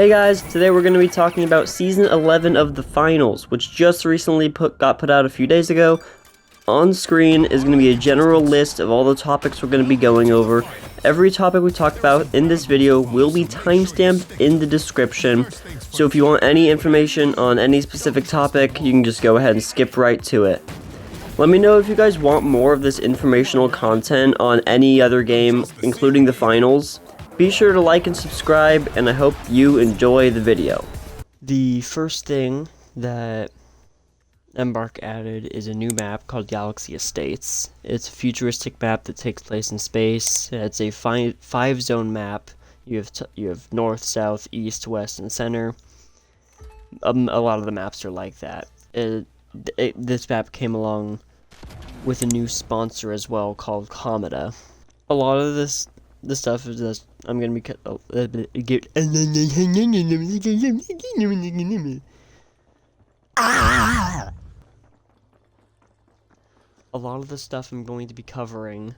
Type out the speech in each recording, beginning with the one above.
Hey guys, today we're going to be talking about Season 11 of the Finals, which just recently got put out a few days ago. On screen is going to be a general list of all the topics we're going to be going over. Every topic we talked about in this video will be timestamped in the description, so if you want any information on any specific topic, you can just go ahead and skip right to it. Let me know if you guys want more of this informational content on any other game, including the Finals. Be sure to like and subscribe, and I hope you enjoy the video. The first thing that Embark added is a new map called Galaxy Estates. It's a futuristic map that takes place in space. It's a five-zone map. You have north, south, east, west, and center. A lot of the maps are like that. This map came along with a new sponsor as well called Cometa. A lot of the stuff is just I'm gonna be a lot of the stuff I'm going to be covering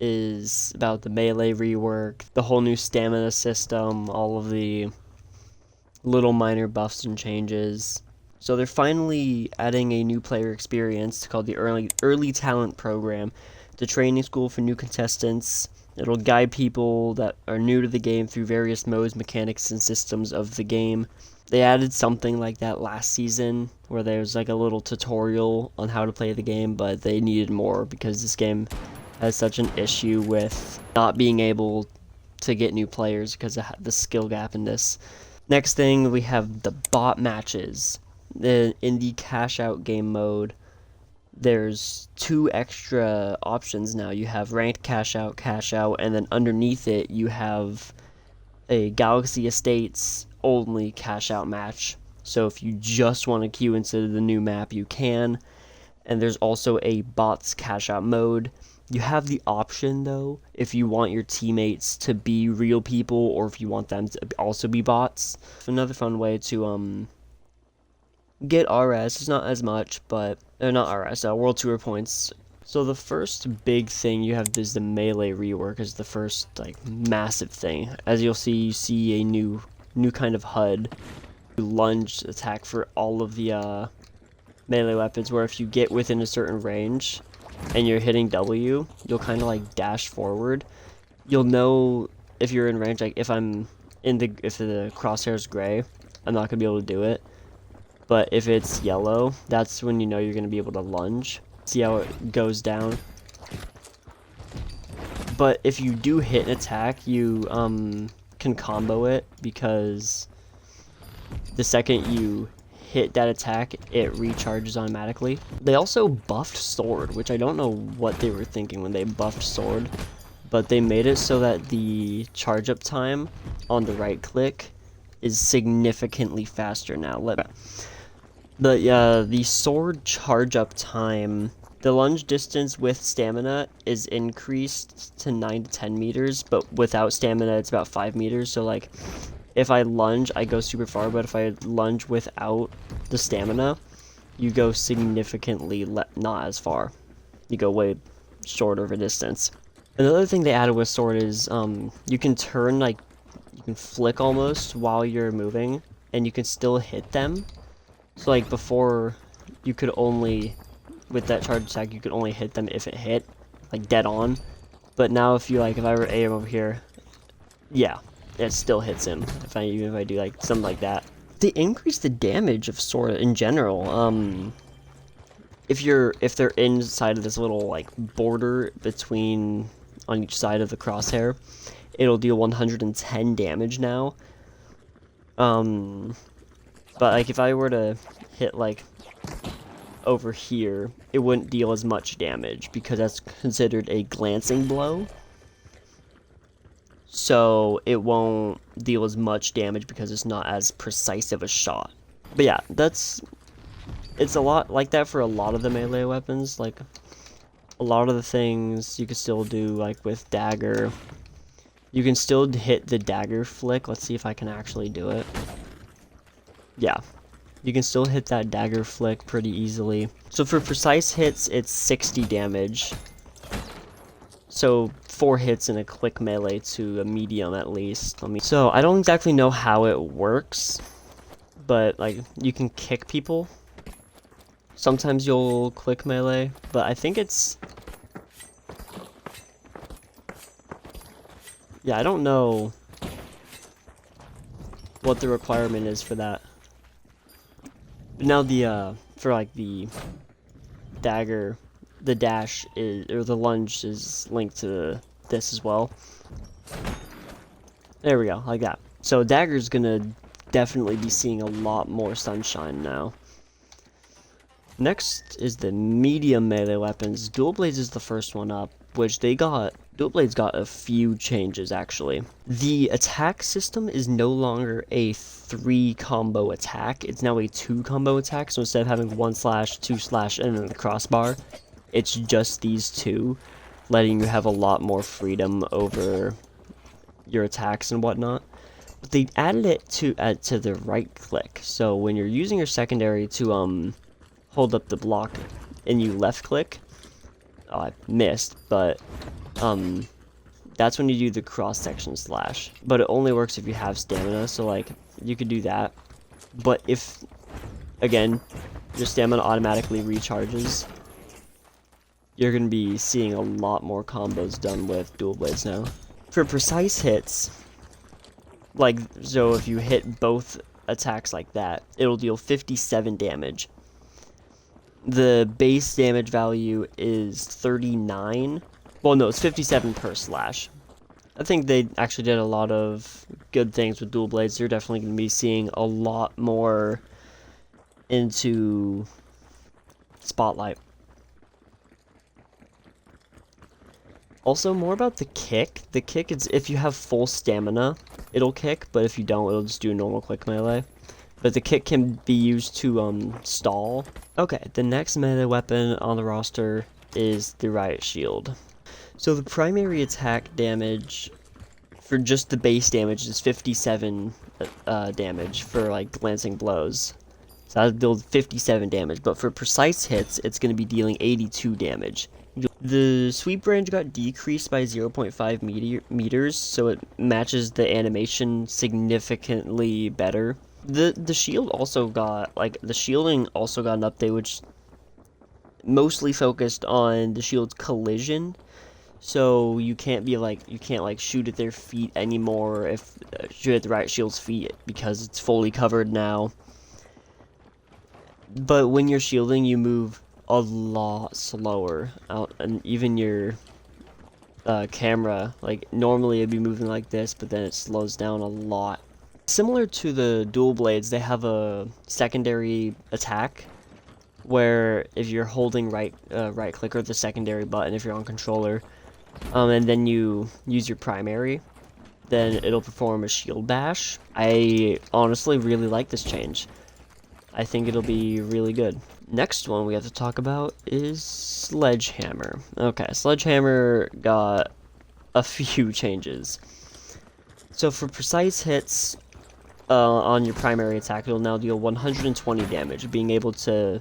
is about the melee rework, the whole new stamina system, all of the little minor buffs and changes. So they're finally adding a new player experience called the Early Talent Program, the training school for new contestants. It'll guide people that are new to the game through various modes, mechanics, and systems of the game. They added something like that last season, where there's like a little tutorial on how to play the game, but they needed more because this game has such an issue with not being able to get new players because of the skill gap in this. Next thing, we have the bot matches. In the cash out game mode, there's two extra options now. You have ranked cash out, and then underneath it you have a Galaxy Estates only cash out match. So if you just want to queue into the new map, you can. And there's also a bots cash out mode. You have the option though, if you want your teammates to be real people or if you want them to also be bots. Another fun way to get RS, it's not as much, but not RS, World Tour points. So the first big thing you have is the melee rework is the first like massive thing. As you'll see, you see a new kind of HUD, lunge attack for all of the melee weapons, where if you get within a certain range and you're hitting W, you'll kind of like dash forward. You'll know if you're in range, like if the crosshair is gray, I'm not gonna be able to do it. But if it's yellow, that's when you know you're going to be able to lunge. See how it goes down? But if you do hit an attack, you can combo it, because the second you hit that attack, it recharges automatically. They also buffed Sword, which I don't know what they were thinking when they buffed Sword. But they made it so that the charge up time on the right click is significantly faster now. The sword charge up time, the lunge distance with stamina is increased to 9 to 10 meters, but without stamina it's about 5 meters. So like if I lunge, I go super far, but if I lunge without the stamina, you go significantly not as far. You go way shorter of a distance. Another thing they added with sword is you can turn, like you can flick almost while you're moving, and you can still hit them. So like before, you could only, with that charge attack, you could only hit them if it hit, like dead on. But now if I were aim over here, yeah, it still hits him. Even if I do like something like that. They increase the damage of sword in general. If they're inside of this little like border between on each side of the crosshair, it'll deal 110 damage now. But like if I were to hit like over here, it wouldn't deal as much damage because that's considered a glancing blow. So it won't deal as much damage because it's not as precise of a shot. But yeah, it's a lot like that for a lot of the melee weapons. Like a lot of the things you can still do, like with Dagger. You can still hit the Dagger flick. Let's see if I can actually do it. Yeah, you can still hit that Dagger flick pretty easily. So for precise hits, it's 60 damage. So 4 hits in a quick melee to a medium at least. So I don't exactly know how it works, but like you can kick people. Sometimes you'll quick melee, but I think it's... Yeah, I don't know what the requirement is for that. But now the, for like the dagger, the dash is, or the lunge is linked to this as well. There we go, like that. So dagger's gonna definitely be seeing a lot more sunshine now. Next is the medium melee weapons. Dual Blades is the first one up, which Dual Blades got a few changes actually. The attack system is no longer a 3 combo attack, it's now a 2 combo attack, so instead of having 1 slash, 2 slash, and then the crossbar, it's just these 2, letting you have a lot more freedom over your attacks and whatnot. But they added it to the right click, so when you're using your secondary to hold up the block and you left click, oh, I missed, but that's when you do the cross section slash, but it only works if you have stamina, so like you could do that. But if, again, your stamina automatically recharges, you're gonna be seeing a lot more combos done with dual blades now. For precise hits, like, so if you hit both attacks like that, it'll deal 57 damage. The base damage value is 39. Well, no, it's 57 per slash. I think they actually did a lot of good things with dual blades. They're definitely going to be seeing a lot more into Spotlight. Also, more about the kick. The kick is, if you have full stamina, it'll kick, but if you don't, it'll just do normal quick melee. But the kick can be used to stall. Okay, the next melee weapon on the roster is the Riot Shield. So the primary attack damage for just the base damage is 57 damage for like glancing blows. So that'll deal 57 damage, but for precise hits, it's going to be dealing 82 damage. The sweep range got decreased by 0.5 meters, so it matches the animation significantly better. The shield also got, like, the shielding also got an update, which mostly focused on the shield's collision. So you can't be like, you can't like shoot at their feet anymore, if shoot at the Riot Shield's feet, because it's fully covered now. But when you're shielding, you move a lot slower out, and even your camera, like normally it'd be moving like this, but then it slows down a lot. Similar to the dual blades, they have a secondary attack where if you're holding right click or the secondary button if you're on controller, and then you use your primary, then it'll perform a shield bash. I honestly really like this change. I think it'll be really good. Next one we have to talk about is Sledgehammer. Okay, Sledgehammer got a few changes. So for precise hits on your primary attack, it'll now deal 120 damage, being able to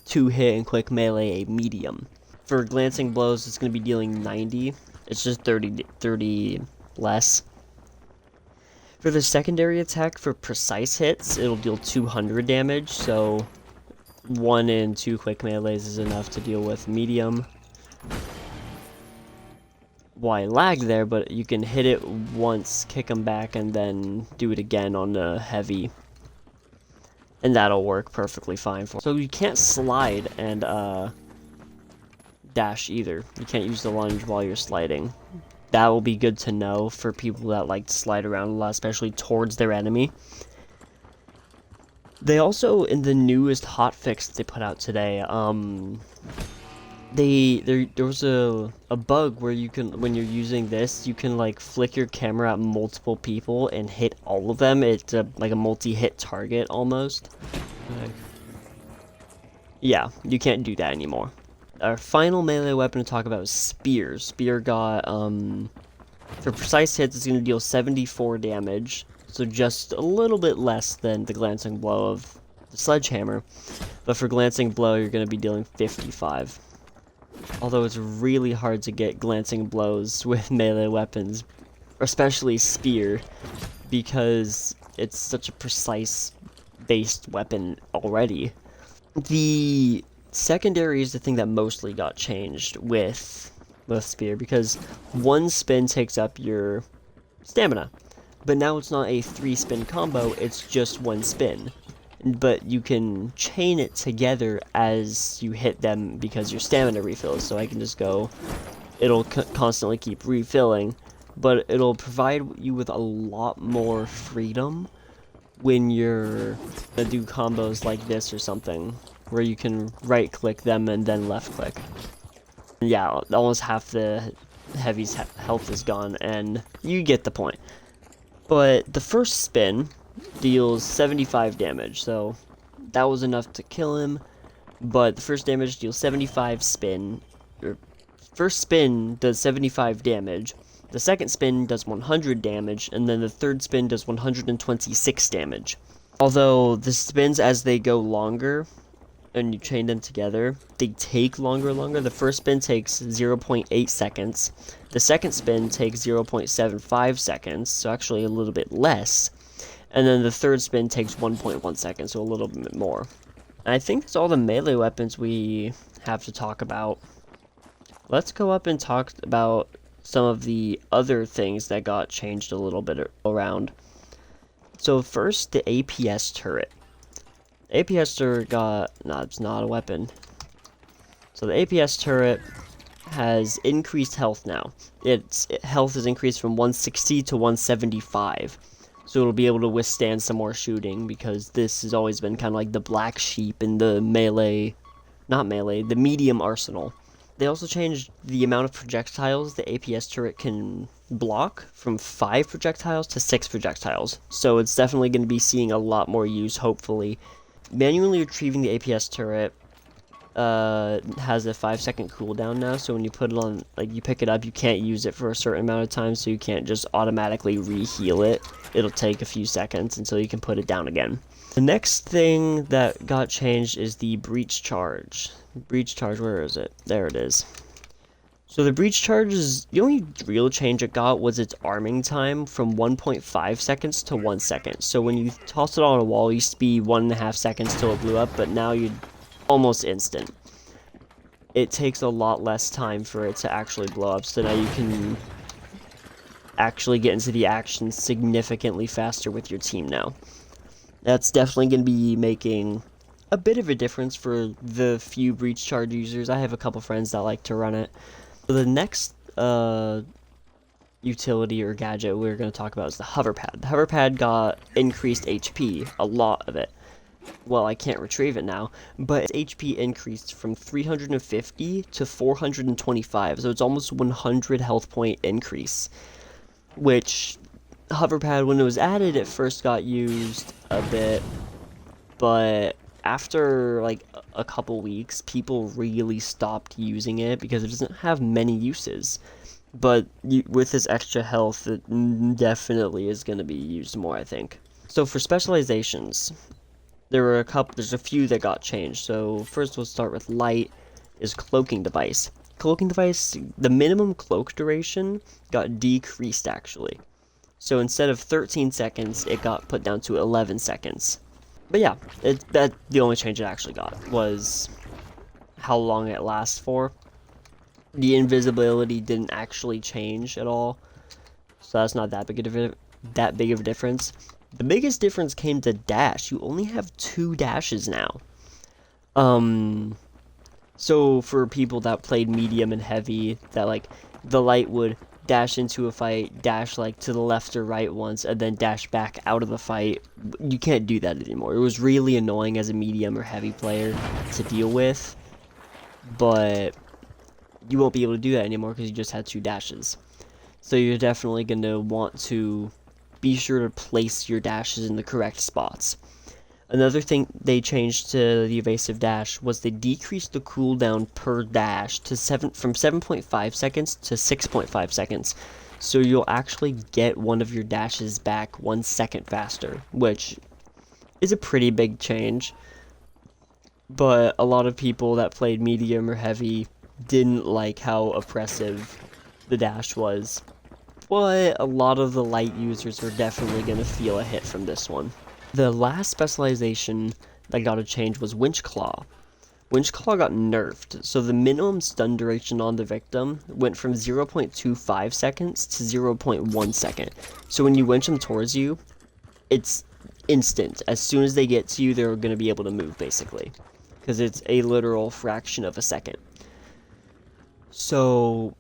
hit and quick melee a medium. For glancing blows, it's going to be dealing 90. It's just 30 less. For the secondary attack, for precise hits, it'll deal 200 damage, so 1 and 2 quick melees is enough to deal with medium. Why lag there, but you can hit it once, kick them back, and then do it again on the heavy. And that'll work perfectly fine for. So you can't slide and dash either. You can't use the lunge while you're sliding. That will be good to know for people that like to slide around a lot, especially towards their enemy. They also, in the newest hotfix that they put out today, there was a bug where you can, when you're using this, you can like flick your camera at multiple people and hit all of them. It's like a multi-hit target almost. Yeah, you can't do that anymore. Our final melee weapon to talk about is Spear. Spear got, for precise hits, it's going to deal 74 damage, so just a little bit less than the glancing blow of the Sledgehammer. But for glancing blow, you're going to be dealing 55. Although it's really hard to get glancing blows with melee weapons, especially spear, because it's such a precise based weapon already. The secondary is the thing that mostly got changed with spear, because one spin takes up your stamina, but now it's not a 3-spin combo, it's just one spin. But you can chain it together as you hit them because your stamina refills, so I can just go, it'll constantly keep refilling, but it'll provide you with a lot more freedom when you're gonna do combos like this or something, where you can right click them and then left click. Yeah, almost half the heavy's health is gone, and you get the point. But the first spin deals 75 damage, so that was enough to kill him. But the first damage deals 75 spin, or first spin does 75 damage, the second spin does 100 damage, and then the third spin does 126 damage. Although the spins, as they go longer and you chain them together, they take longer. The first spin takes 0.8 seconds, the second spin takes 0.75 seconds, so actually a little bit less. And then the third spin takes 1.1 seconds, so a little bit more. And I think that's all the melee weapons we have to talk about. Let's go up and talk about some of the other things that got changed a little bit around. So first, the APS Turret. APS Turret got... no, it's not a weapon. So the APS Turret has increased health now. Its health is increased from 160 to 175. So it'll be able to withstand some more shooting, because this has always been kind of like the black sheep in the melee, not melee, the medium arsenal. They also changed the amount of projectiles the APS turret can block from 5 projectiles to 6 projectiles. So it's definitely going to be seeing a lot more use, hopefully. Manually retrieving the APS turret has a 5-second cooldown now, so when you put it on, like, you pick it up, you can't use it for a certain amount of time, so you can't just automatically re-heal it. It'll take a few seconds until you can put it down again. The next thing that got changed is the breach charge. Breach charge, where is it? There it is. So the breach charge is, the only real change it got was its arming time from 1.5 seconds to 1 second. So when you toss it on a wall, it used to be 1.5 seconds till it blew up, but now you'd almost instant. It takes a lot less time for it to actually blow up, so now you can actually get into the action significantly faster with your team now. That's definitely going to be making a bit of a difference for the few breach charge users. I have a couple friends that like to run it. So the next utility or gadget we're going to talk about is the hover pad. The hover pad got increased HP, a lot of it. Well, I can't retrieve it now, but its HP increased from 350 to 425, so it's almost 100 health point increase, which hover pad, when it was added, it first got used a bit, but after like a couple weeks, people really stopped using it because it doesn't have many uses. But with this extra health, it definitely is going to be used more, I think. So for specializations, there's a few that got changed. So first we'll start with light, is Cloaking Device. Cloaking Device, the minimum cloak duration got decreased actually. So instead of 13 seconds, it got put down to 11 seconds. But yeah, the only change it actually got was how long it lasts for. The invisibility didn't actually change at all, so that's not that big of a difference. The biggest difference came to dash. You only have 2 dashes now. So for people that played medium and heavy, that like the light would dash into a fight, dash like to the left or right once, and then dash back out of the fight. You can't do that anymore. It was really annoying as a medium or heavy player to deal with, but you won't be able to do that anymore because you just had 2 dashes. So you're definitely going to want to be sure to place your dashes in the correct spots. Another thing they changed to the Evasive Dash was they decreased the cooldown per dash to from 7.5 seconds to 6.5 seconds. So you'll actually get one of your dashes back 1 second faster, which is a pretty big change. But a lot of people that played medium or heavy didn't like how oppressive the dash was. But a lot of the light users are definitely going to feel a hit from this one. The last specialization that got a change was Winch Claw. Winch Claw got nerfed, so the minimum stun duration on the victim went from 0.25 seconds to 0.1 second. So when you winch them towards you, it's instant. As soon as they get to you, they're going to be able to move, basically. Because it's a literal fraction of a second. So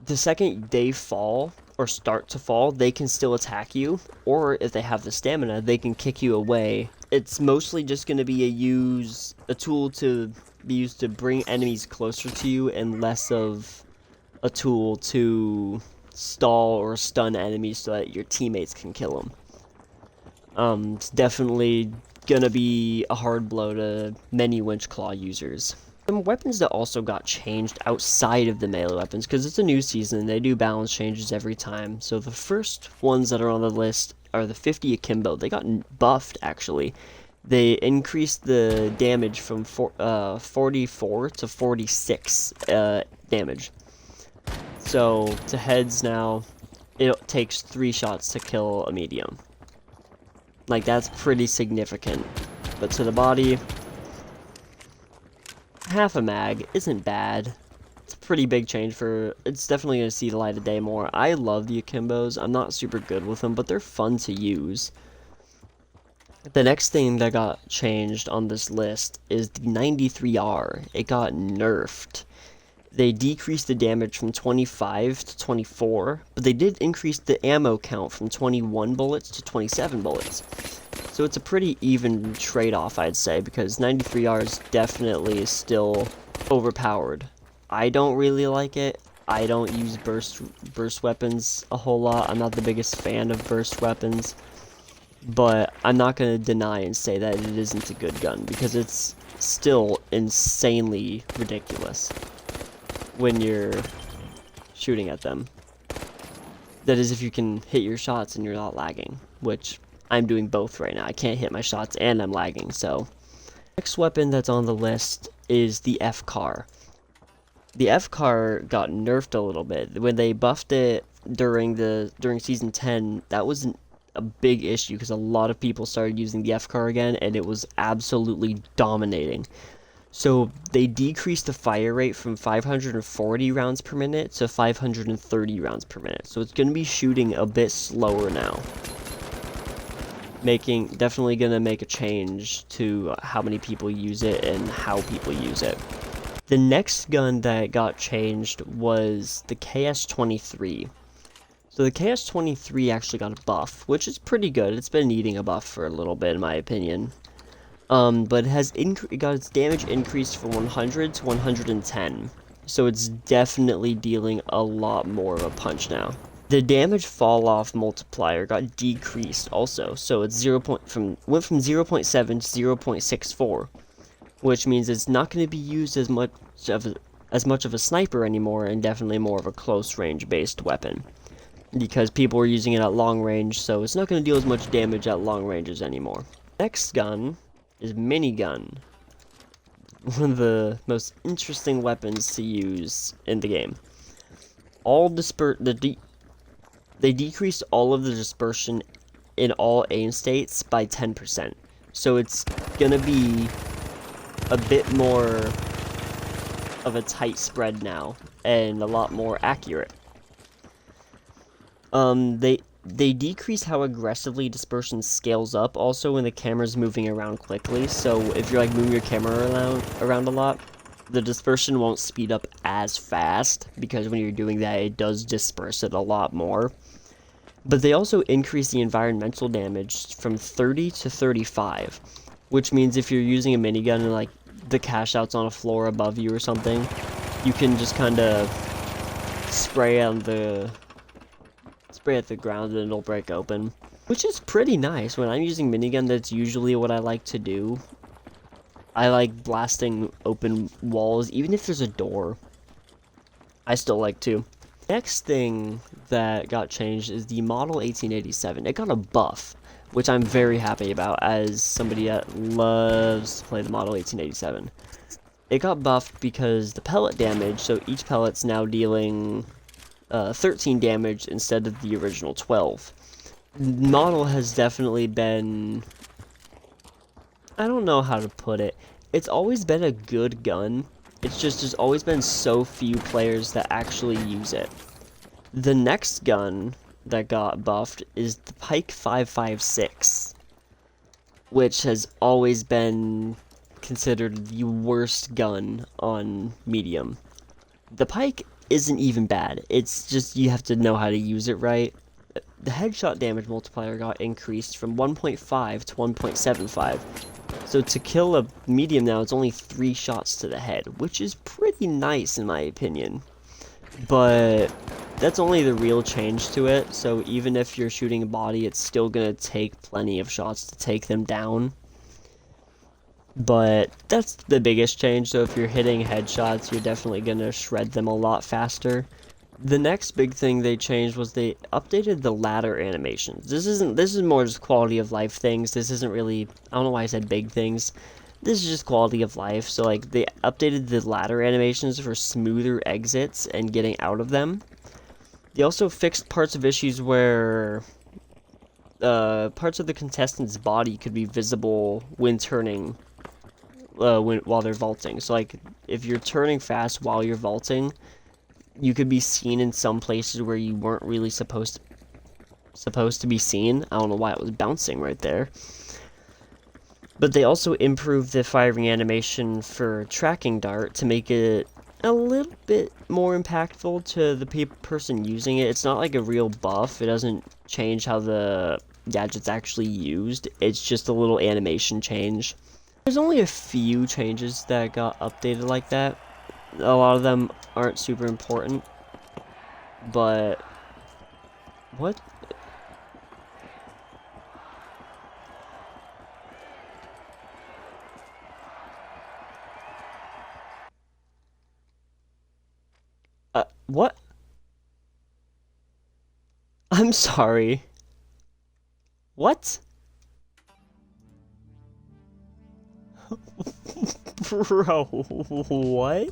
the second they fall, or start to fall, they can still attack you, or if they have the stamina, they can kick you away. It's mostly just going to be a tool to be used to bring enemies closer to you, and less of a tool to stall or stun enemies so that your teammates can kill them. It's definitely gonna be a hard blow to many Winch Claw users. Some weapons that also got changed outside of the melee weapons, because it's a new season, they do balance changes every time. So the first ones that are on the list are the 50 Akimbo. They got buffed, actually. They increased the damage from 44 to 46 damage. So to heads now, it takes 3 shots to kill a medium. Like, that's pretty significant. But to the body, half a mag isn't bad. It's a pretty big change for... It's definitely going to see the light of day more. I love the Akimbos. I'm not super good with them, but they're fun to use. The next thing that got changed on this list is the 93R. It got nerfed. They decreased the damage from 25 to 24, but they did increase the ammo count from 21 bullets to 27 bullets. So it's a pretty even trade-off, I'd say, because 93R is definitely still overpowered. I don't really like it. I don't use burst weapons a whole lot. I'm not the biggest fan of burst weapons, but I'm not going to deny and say that it isn't a good gun, because it's still insanely ridiculous when you're shooting at them. That is, if you can hit your shots and you're not lagging, which I'm doing both right now. I can't hit my shots and I'm lagging, so. Next weapon that's on the list is the FCAR. The FCAR got nerfed a little bit. When they buffed it during Season 10, that was a big issue, because a lot of people started using the FCAR again, and it was absolutely dominating. So they decreased the fire rate from 540 rounds per minute to 530 rounds per minute. So it's going to be shooting a bit slower now. Definitely going to make a change to how many people use it and how people use it. The next gun that got changed was the KS-23. So the KS-23 actually got a buff, which is pretty good. It's been needing a buff for a little bit, in my opinion. But it got its damage increased from 100 to 110. So it's definitely dealing a lot more of a punch now. The damage fall off multiplier got decreased also. So it's went from 0.7 to 0.64, which means it's not going to be used as much of a sniper anymore, and definitely more of a close range based weapon, because people are using it at long range, so it's not going to deal as much damage at long ranges anymore. Next gun is Minigun, one of the most interesting weapons to use in the game. They decreased all of the dispersion in all aim states by 10%, so it's gonna be a bit more of a tight spread now, and a lot more accurate. They decrease how aggressively dispersion scales up also when the camera's moving around quickly. So if you're like moving your camera around a lot, the dispersion won't speed up as fast, because when you're doing that, it does disperse it a lot more. But they also increase the environmental damage from 30 to 35, which means if you're using a minigun and like the cash out's on a floor above you or something, you can just kind of spray at the ground and it'll break open, which is pretty nice. When I'm using minigun, that's usually what I like to do. I like blasting open walls, even if there's a door. I still like to. Next thing that got changed is the Model 1887. It got a buff, which I'm very happy about as somebody that loves to play the Model 1887. it got buffed because the pellet damage, so each pellet's now dealing 13 damage instead of the original 12. Model has definitely been, I don't know how to put it. It's always been a good gun. It's just there's always been so few players that actually use it. The next gun that got buffed is the Pike 5.56, which has always been considered the worst gun on medium. The Pike isn't even bad. It's just you have to know how to use it right. The headshot damage multiplier got increased from 1.5 to 1.75. So to kill a medium now, it's only 3 shots to the head, which is pretty nice in my opinion. But that's only the real change to it, so even if you're shooting a body, it's still gonna take plenty of shots to take them down. But that's the biggest change, so if you're hitting headshots, you're definitely gonna shred them a lot faster. The next big thing they changed was they updated the ladder animations. This is more just quality of life things. This isn't really, I don't know why I said big things. This is just quality of life. So like they updated the ladder animations for smoother exits and getting out of them. They also fixed parts of issues where parts of the contestant's body could be visible when turning while they're vaulting. So like if you're turning fast while you're vaulting, you could be seen in some places where you weren't really supposed to be seen. I don't know why it was bouncing right there. But they also improved the firing animation for tracking dart to make it a little bit more impactful to the person using it. It's not like a real buff. It doesn't change how the gadget's actually used. It's just a little animation change. There's only a few changes that got updated like that. A lot of them aren't super important, but what? What? I'm sorry. What? Bro, what?